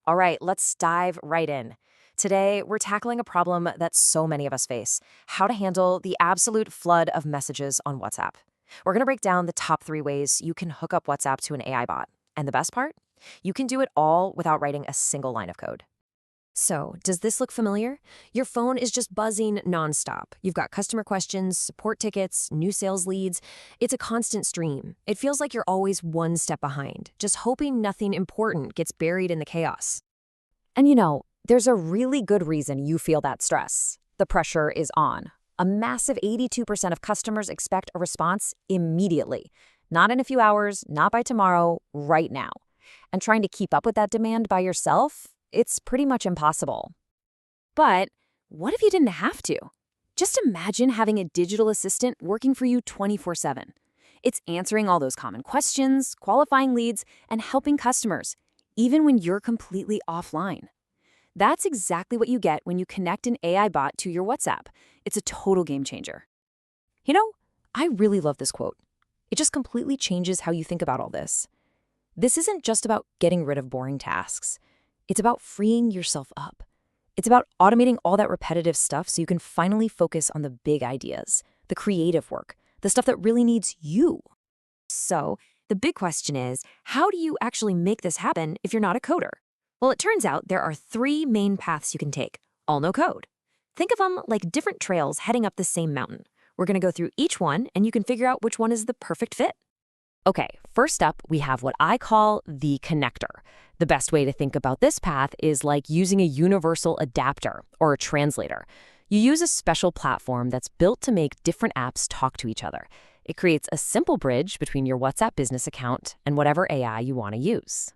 All right, let's dive right in. Today, we're tackling a problem that so many of us face: how to handle the absolute flood of messages on WhatsApp. We're going to break down the top 3 ways you can hook up WhatsApp to an AI bot. And the best part? You can do it all without writing a single line of code. So, does this look familiar? Your phone is just buzzing nonstop. You've got customer questions, support tickets, new sales leads. It's a constant stream. It feels like you're always one step behind, just hoping nothing important gets buried in the chaos. And there's a really good reason you feel that stress. The pressure is on. A massive 82% of customers expect a response immediately. Not in a few hours, not by tomorrow, right now. And trying to keep up with that demand by yourself, it's pretty much impossible. But what if you didn't have to? Just imagine having a digital assistant working for you 24/7. It's answering all those common questions, qualifying leads, and helping customers, even when you're completely offline. That's exactly what you get when you connect an AI bot to your WhatsApp. It's a total game changer. You know, I really love this quote. It just completely changes how you think about all this. This isn't just about getting rid of boring tasks. It's about freeing yourself up. It's about automating all that repetitive stuff so you can finally focus on the big ideas, the creative work, the stuff that really needs you. So, the big question is, how do you actually make this happen if you're not a coder? Well, it turns out there are 3 main paths you can take, all no code. Think of them like different trails heading up the same mountain. We're going to go through each one, and you can figure out which one is the perfect fit. Okay, first up, we have what I call the connector. The best way to think about this path is like using a universal adapter or a translator. You use a special platform that's built to make different apps talk to each other. It creates a simple bridge between your WhatsApp business account and whatever AI you want to use.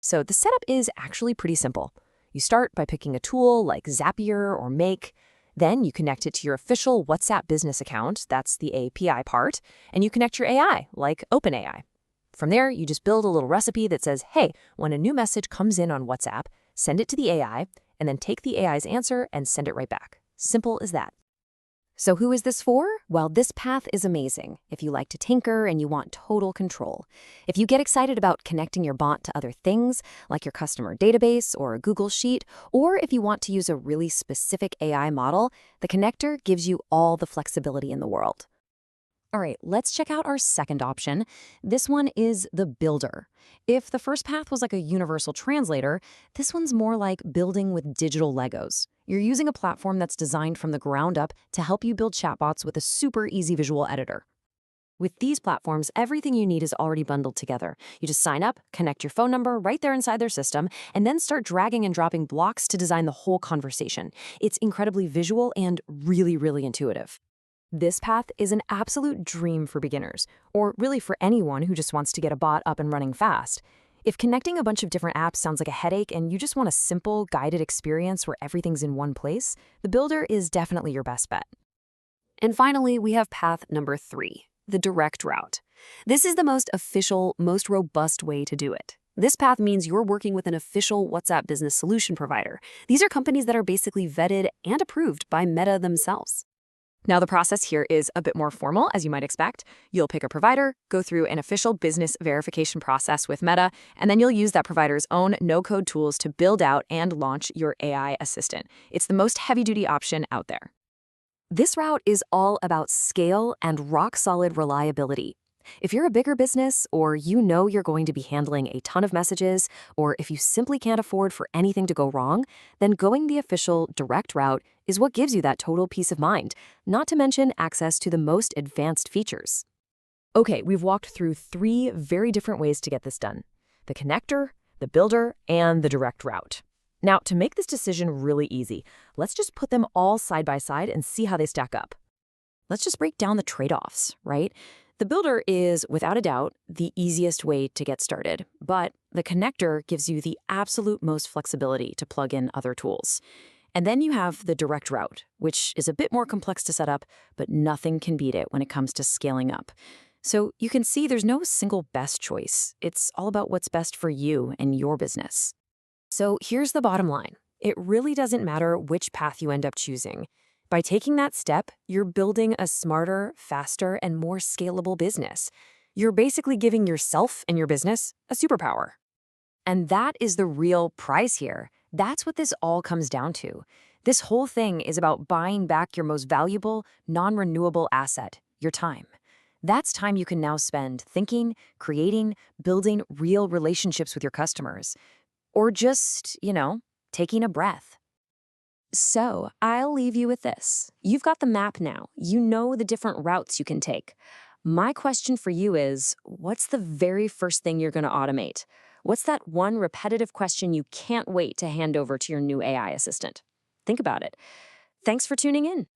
So the setup is actually pretty simple. You start by picking a tool like Zapier or Make. Then you connect it to your official WhatsApp business account, that's the API part, and you connect your AI, like OpenAI. From there, you just build a little recipe that says, hey, when a new message comes in on WhatsApp, send it to the AI, and then take the AI's answer and send it right back. Simple as that. So who is this for? Well, this path is amazing if you like to tinker and you want total control. If you get excited about connecting your bot to other things, like your customer database or a Google Sheet, or if you want to use a really specific AI model, the connector gives you all the flexibility in the world. All right, let's check out our second option. This one is the builder. If the first path was like a universal translator, this one's more like building with digital Legos. You're using a platform that's designed from the ground up to help you build chatbots with a super easy visual editor. With these platforms, everything you need is already bundled together. You just sign up, connect your phone number right there inside their system, and then start dragging and dropping blocks to design the whole conversation. It's incredibly visual and really, really intuitive. This path is an absolute dream for beginners, or really for anyone who just wants to get a bot up and running fast. If connecting a bunch of different apps sounds like a headache and you just want a simple, guided experience where everything's in one place, the builder is definitely your best bet. And finally, we have path number 3, the direct route. This is the most official, most robust way to do it. This path means you're working with an official WhatsApp business solution provider. These are companies that are basically vetted and approved by Meta themselves. Now, the process here is a bit more formal, as you might expect. You'll pick a provider, go through an official business verification process with Meta, and then you'll use that provider's own no-code tools to build out and launch your AI assistant. It's the most heavy-duty option out there. This route is all about scale and rock-solid reliability. If you're a bigger business, or you know you're going to be handling a ton of messages, or if you simply can't afford for anything to go wrong, then going the official direct route is what gives you that total peace of mind, not to mention access to the most advanced features. Okay, we've walked through 3 very different ways to get this done: the connector, the builder, and the direct route. Now, to make this decision really easy, let's just put them all side by side and see how they stack up. Let's just break down the trade-offs, right? The builder is, without a doubt, the easiest way to get started, but the connector gives you the absolute most flexibility to plug in other tools. And then you have the direct route, which is a bit more complex to set up, but nothing can beat it when it comes to scaling up. So you can see there's no single best choice. It's all about what's best for you and your business. So here's the bottom line. It really doesn't matter which path you end up choosing. By taking that step, you're building a smarter, faster, and more scalable business. You're basically giving yourself and your business a superpower. And that is the real prize here. That's what this all comes down to. This whole thing is about buying back your most valuable, non renewable asset, your time. That's time you can now spend thinking, creating, building real relationships with your customers. Or just, taking a breath. So, I'll leave you with this. You've got the map now. You know the different routes you can take. My question for you is, what's the very first thing you're going to automate? What's that one repetitive question you can't wait to hand over to your new AI assistant? Think about it. Thanks for tuning in.